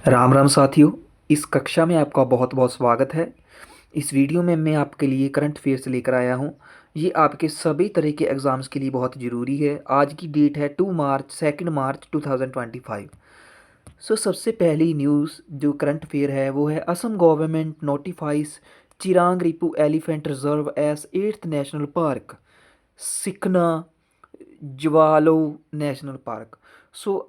राम राम साथियों। इस कक्षा में आपका बहुत बहुत स्वागत है। इस वीडियो में मैं आपके लिए करंट अफेयर्स लेकर आया हूँ। ये आपके सभी तरह के एग्ज़ाम्स के लिए बहुत ज़रूरी है। आज की डेट है 2 मार्च 2025। सबसे पहली न्यूज़ जो करंट अफेयर है वो है Assam government notifies Chirang Ripu elephant reserve as eighth national park, Sikna Jwhlao national park.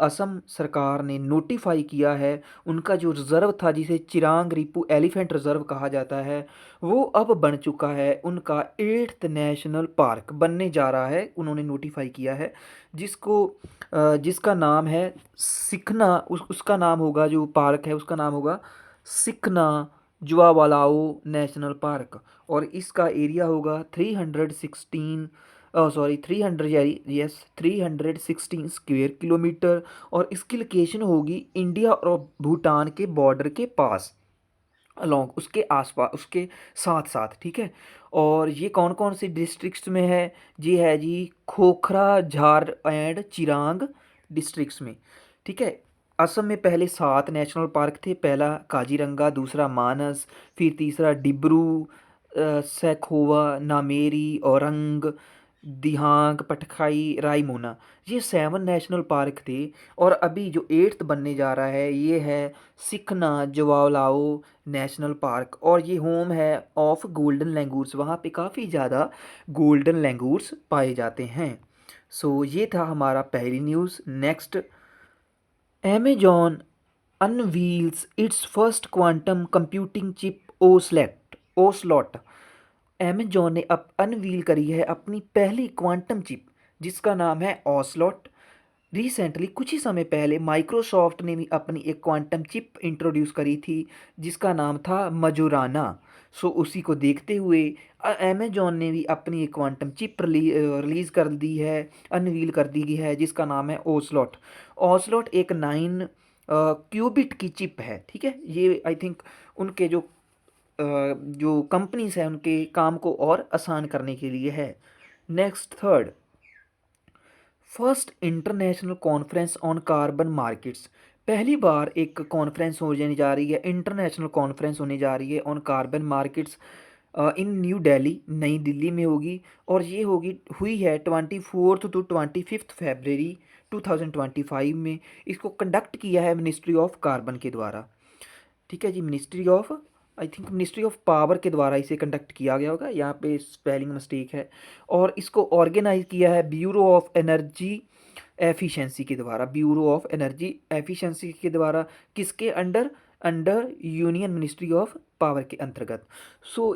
Assam सरकार ने नोटिफाई किया है उनका जो रिज़र्व था जिसे चिरांग रिपू एलिफेंट रिज़र्व कहा जाता है वो अब बन चुका है, उनका एट्थ नेशनल पार्क बनने जा रहा है। उन्होंने नोटिफाई किया है जिसको जिसका नाम है सिखना, उसका नाम होगा, जो पार्क है उसका नाम होगा सिखना जुआवालाओ नेशनल पार्क। और इसका एरिया होगा 316 स्क्वेयर किलोमीटर। और इसकी लोकेशन होगी इंडिया और भूटान के बॉर्डर के पास, अलोंग उसके आसपास, उसके साथ साथ, ठीक है। और ये कौन कौन से डिस्ट्रिक्ट्स में है? ये है जी खोखरा, झार एंड चिरांग डिस्ट्रिक्ट्स में, ठीक है। असम में पहले 7 नेशनल पार्क थे। पहला काजीरंगा, दूसरा मानस, फिर तीसरा डिब्रू सैखोवा, नामेरी, औरंग, दिहांग, पटखाई, रायमोना। ये 7 नेशनल पार्क थे। और अभी जो एट्थ बनने जा रहा है ये है सिखना जवालाओ नेशनल पार्क। और ये होम है ऑफ गोल्डन लैंगूर्स, वहाँ पे काफ़ी ज़्यादा गोल्डन लैंगूर्स पाए जाते हैं। ये था हमारा पहली news. Next, Amazon unveils its first quantum computing chip ओसलॉट। Amazon ने अब अनवील करी है अपनी पहली क्वांटम चिप जिसका नाम है ओसलॉट। रिसेंटली कुछ ही समय पहले माइक्रोसॉफ्ट ने भी अपनी एक क्वांटम चिप इंट्रोड्यूस करी थी जिसका नाम था मजोराना। उसी को देखते हुए अमेजोन ने भी अपनी एक क्वांटम चिप रिलीज़ कर दी है, अनवील कर दी गई है, जिसका नाम है ओसलॉट। ओसलॉट एक 9 क्यूबिट की चिप है, ठीक है। ये आई थिंक उनके जो कंपनीज हैं उनके काम को और आसान करने के लिए है। Next, third, first international conference on carbon markets. पहली बार एक कॉन्फ्रेंस होने जा रही है, इंटरनेशनल कॉन्फ्रेंस होने जा रही है on carbon markets in new Delhi, नई दिल्ली में होगी। और ये हुई है 24 to 25 फरवरी 2025 में। इसको कंडक्ट किया है मिनिस्ट्री ऑफ कार्बन के द्वारा, ठीक है जी। Ministry of, I think ministry of power के द्वारा इसे कंडक्ट किया गया होगा, यहाँ पे स्पेलिंग मिस्टेक है। और इसको ऑर्गेनाइज किया है ब्यूरो ऑफ एनर्जी एफिशिएंसी के द्वारा, ब्यूरो ऑफ एनर्जी एफिशिएंसी के द्वारा। किसके under? Under union ministry of power के अंतर्गत।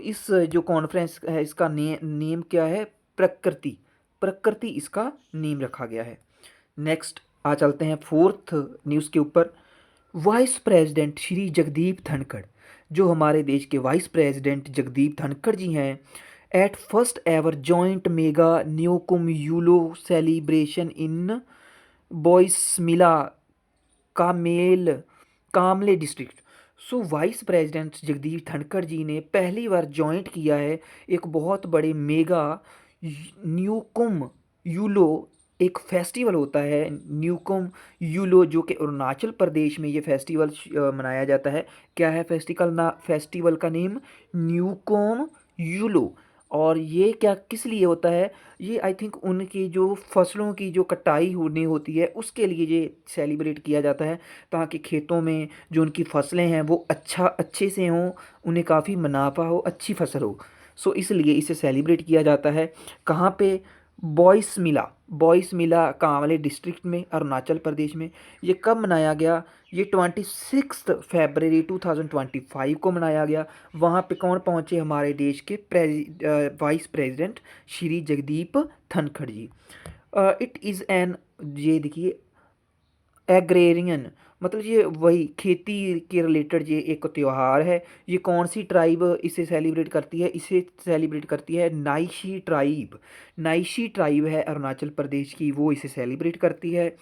इस जो कॉन्फ्रेंस है इसका नेम क्या है? प्रकृति। प्रकृति इसका नेम रखा गया है। नेक्स्ट आ चलते हैं फोर्थ न्यूज़ के ऊपर। वाइस प्रेसिडेंट श्री जगदीप धनखड़, जो हमारे देश के वाइस प्रेसिडेंट जगदीप धनखड़ जी हैं, at first ever joint mega Nyokum Yullo celebration in Boasimla Kamle Kamle district. Vice president Jagdeep Dhankhar ji ने पहली बार जॉइंट किया है एक बहुत बड़े मेगा न्यूकुम यूलो, एक फेस्टिवल होता है न्यूकुम यूलो, जो कि अरुणाचल प्रदेश में ये फेस्टिवल मनाया जाता है। क्या है फेस्टिवल का नेम? न्यूकोम यूलो। और ये क्या किस लिए होता है? ये आई थिंक उनकी जो फसलों की जो कटाई होनी होती है उसके लिए ये सेलिब्रेट किया जाता है, ताकि खेतों में जो उनकी फसलें हैं वो अच्छे से हों, उन्हें काफ़ी मुनाफा हो, अच्छी फसल हो। इसलिए इसे सेलिब्रेट किया जाता है। कहाँ पे? बॉयस मिला कांवले डिस्ट्रिक्ट में, अरुणाचल प्रदेश में। ये कब मनाया गया? ये 26 फरवरी 2025 को मनाया गया। वहाँ पे कौन पहुँचे? हमारे देश के vice president Shri Jagdeep Dhankhar ji. It is an, ये देखिए, एग्रेरियन, मतलब ये वही खेती के रिलेटेड ये एक त्यौहार है। ये कौन सी ट्राइब इसे सेलिब्रेट करती है? इसे सेलिब्रेट करती है नाइशी ट्राइब। नाइशी ट्राइब है अरुणाचल प्रदेश की, वो इसे सेलिब्रेट करती है।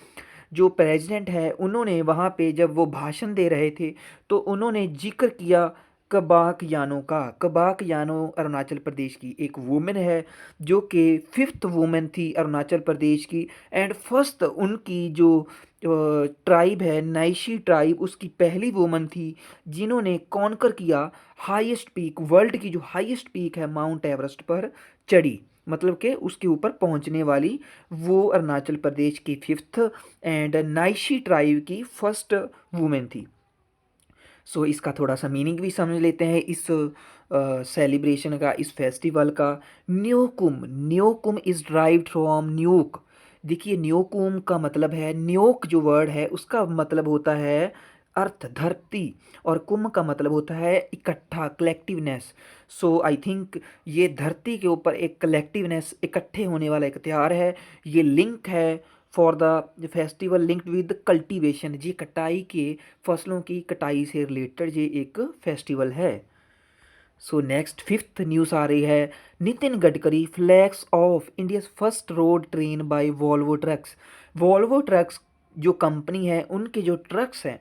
जो प्रेसिडेंट है उन्होंने वहाँ पे जब वो भाषण दे रहे थे तो उन्होंने जिक्र किया कबाक यानो का। कबाक यानो अरुणाचल प्रदेश की एक वुमेन है, जो कि फिफ्थ वुमेन थी अरुणाचल प्रदेश की। एंड फर्स्ट उनकी जो ट्राइब है नाइशी ट्राइब, उसकी पहली वुमन थी जिन्होंने कॉन्कर किया हाईएस्ट पीक, वर्ल्ड की जो हाईएस्ट पीक है माउंट एवरेस्ट पर चढ़ी, मतलब कि उसके ऊपर पहुंचने वाली वो अरुणाचल प्रदेश की फिफ्थ एंड नाइशी ट्राइब की फर्स्ट वुमेन थी। सो इसका थोड़ा सा मीनिंग भी समझ लेते हैं इस सेलिब्रेशन का, इस फेस्टिवल का। Nyokum, Nyokum is derived from न्यूक। देखिए न्योकुम का मतलब है, न्योक जो वर्ड है उसका मतलब होता है अर्थ, धरती, और कुम का मतलब होता है इकट्ठा, कलेक्टिवनेस। सो आई थिंक ये धरती के ऊपर एक कलेक्टिवनेस, इकट्ठे होने वाला एक त्यौहार है। ये लिंक है for the festival linked with cultivation, जी कटाई के, फसलों की कटाई से रिलेटेड ये एक फेस्टिवल है। सो नेक्स्ट फिफ्थ न्यूज़ आ रही है, Nitin Gadkari flags of India first road train by Volvo trucks. Volvo trucks जो कंपनी है उनके जो ट्रक्स हैं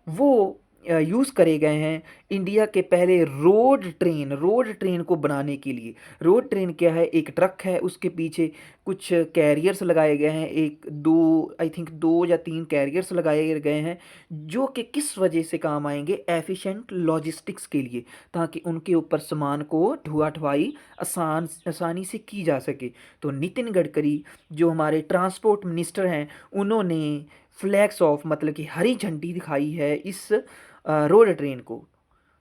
वो यूज़ करे गए हैं इंडिया के पहले रोड ट्रेन को बनाने के लिए। रोड ट्रेन क्या है, एक ट्रक है, उसके पीछे कुछ कैरियर्स लगाए गए हैं, एक दो, आई थिंक दो या तीन कैरियर्स लगाए गए हैं जो कि किस वजह से काम आएंगे, एफिशिएंट लॉजिस्टिक्स के लिए, ताकि उनके ऊपर सामान को ढुआ ढुआई आसानी से की जा सके। तो नितिन गडकरी जो हमारे ट्रांसपोर्ट मिनिस्टर हैं उन्होंने फ्लैग्स ऑफ मतलब कि हरी झंडी दिखाई है इस रोड ट्रेन को।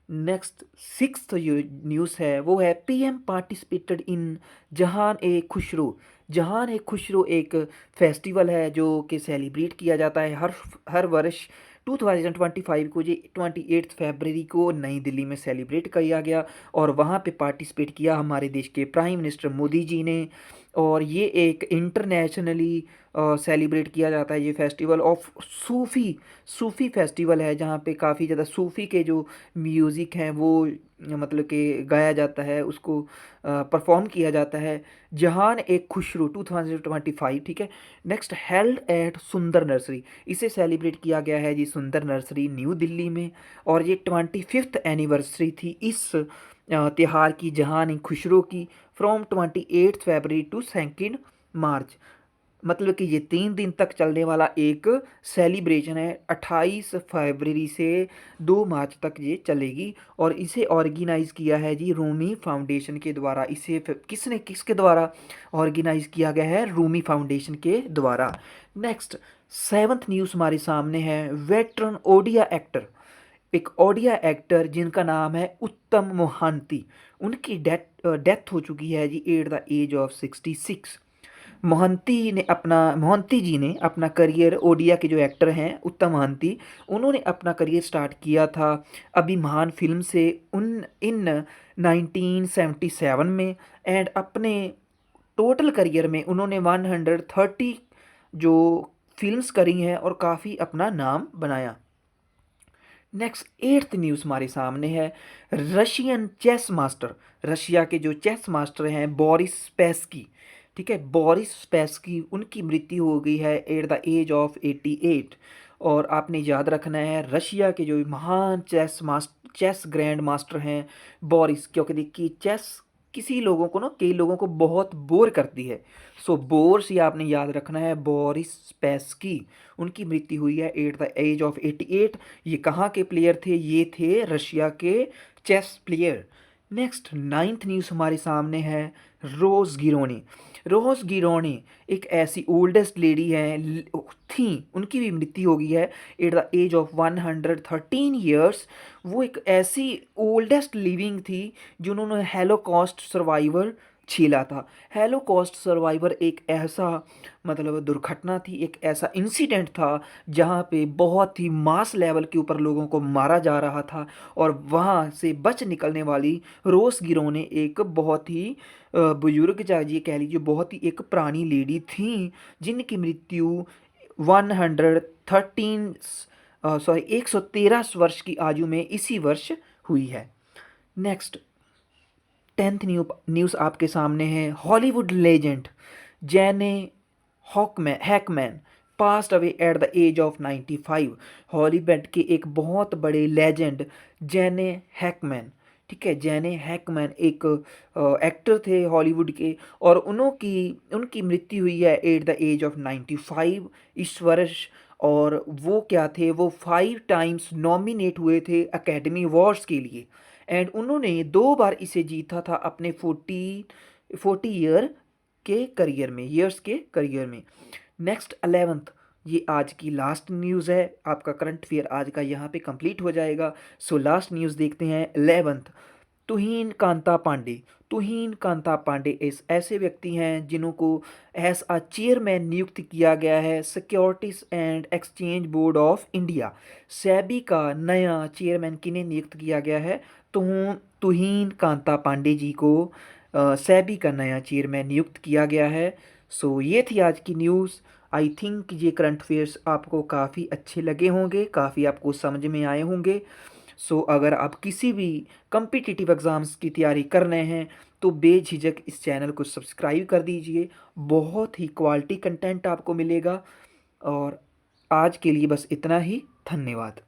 नेक्स्ट सिक्स्थ जो न्यूज़ है वो है, पीएम पार्टिसिपेटेड इन जहान ए खुशरो। जहान ए खुशरो एक फेस्टिवल है जो कि सेलिब्रेट किया जाता है हर हर वर्ष 2025 को, जी 28 फरवरी को नई दिल्ली में सेलिब्रेट किया गया, और वहाँ पे पार्टिसिपेट किया हमारे देश के प्राइम मिनिस्टर मोदी जी ने। और ये एक इंटरनेशनली सेलिब्रेट किया जाता है, ये फेस्टिवल ऑफ सूफ़ी फेस्टिवल है जहाँ पे काफ़ी ज़्यादा सूफ़ी के जो म्यूज़िक हैं वो मतलब कि गाया जाता है, उसको परफॉर्म किया जाता है। जहान एक खुशरू 2025, ठीक है। नेक्स्ट हेल्ड एट सुंदर नर्सरी, इसे सेलिब्रेट किया गया है जी सुंदर नर्सरी न्यू दिल्ली में, और ये 25th एनिवर्सरी थी इस त्यौहार की, जहान ए खुशरू की, फ्रॉम 28 फरवरी टू 2 मार्च। मतलब कि ये 3 दिन तक चलने वाला एक सेलिब्रेशन है, 28 फरवरी से 2 मार्च तक ये चलेगी, और इसे ऑर्गेनाइज किया है जी रूमी फाउंडेशन के द्वारा। इसे किसने किसके द्वारा ऑर्गेनाइज किया गया है, रूमी फाउंडेशन के द्वारा। नेक्स्ट सेवंथ न्यूज़ हमारे सामने है, वेटरन ओडिया एक्टर, एक ओडिया एक्टर जिनका नाम है उत्तम मोहांती, उनकी डेथ हो चुकी है जी at the age of 66। Mohanty ji ने अपना करियर, ओडिया के जो एक्टर हैं उत्तम मोहंती, उन्होंने अपना करियर स्टार्ट किया था अभिमान फिल्म से उन इन 1977 में, एंड अपने टोटल करियर में उन्होंने 130 जो फिल्म्स करी हैं और काफ़ी अपना नाम बनाया। नेक्स्ट एट्थ न्यूज़ हमारे सामने है, रशियन चेस मास्टर, रशिया के जो चेस मास्टर हैं बोरिस स्पेस्की, ठीक है, बोरिस स्पेस्की, उनकी मृत्यु हो गई है एट द एज ऑफ 88। और आपने याद रखना है रशिया के जो महान चेस ग्रैंड मास्टर हैं बोरिस, क्योंकि देखिए चेस किसी लोगों को ना, कई लोगों को बहुत बोर करती है। सो बोर से आपने याद रखना है बोरिस स्पेस्की, उनकी मृत्यु हुई है एट द एज ऑफ 88। ये कहाँ के प्लेयर थे, ये थे रशिया के chess player. Next ninth news हमारे सामने है, रोज़ गिरोनी। रोज़ गिरोनी एक ऐसी ओल्डेस्ट लेडी हैं थी, उनकी भी मृत्यु हो गई है at the age of 113 years. वो एक ऐसी ओल्डेस्ट लिविंग थी जिन्होंने हेलोकॉस्ट सर्वाइवर झेला था। हेलोकॉस्ट सर्वाइवर एक ऐसा मतलब दुर्घटना थी, एक ऐसा इंसिडेंट था जहाँ पे बहुत ही मास लेवल के ऊपर लोगों को मारा जा रहा था, और वहाँ से बच निकलने वाली रोज़ गिरोने एक बहुत ही बुजुर्ग चाहिए कह लीजिए, बहुत ही एक पुरानी लेडी थी जिनकी मृत्यु 113 सॉरी 113 वर्ष की आयु में इसी वर्ष हुई है। नेक्स्ट टेंथ न्यूज़ आपके सामने है, Hollywood legend Gene Hackman passed away at the age of 95। Hollywood के एक बहुत बड़े लेजेंड जेने हैकमैन, ठीक है, जेने हैकमैन एक एक्टर थे हॉलीवुड के, और उनकी मृत्यु हुई है एट द एज ऑफ 95 इस वर्ष। और वो क्या थे, वो 5 टाइम्स नॉमिनेट हुए थे एकेडमी अवार्ड्स के लिए एंड उन्होंने 2 बार इसे जीता था अपने 40 ईयर्स के करियर में। नेक्स्ट 11th, ये आज की लास्ट न्यूज़ है, आपका करंट अफेयर आज का यहाँ पे कंप्लीट हो जाएगा। सो लास्ट न्यूज़ देखते हैं 11th। तुहीन कांता पांडे इस ऐसे व्यक्ति हैं जिन्हों को एज अ चेयरमैन नियुक्त किया गया है securities and exchange board of India. SEBI का नया चेयरमैन किन्हें नियुक्त किया गया है? तुहीन कांता पांडे जी को सेबी का नया चेयरमैन नियुक्त किया गया है। सो ये थी आज की न्यूज़। आई थिंक ये करंट अफेयर्स आपको काफ़ी अच्छे लगे होंगे, काफ़ी आपको समझ में आए होंगे। सो अगर आप किसी भी कम्पिटिटिव एग्ज़ाम्स की तैयारी कर रहे हैं तो बेझिझक इस चैनल को सब्सक्राइब कर दीजिए, बहुत ही क्वालिटी कंटेंट आपको मिलेगा। और आज के लिए बस इतना ही, धन्यवाद।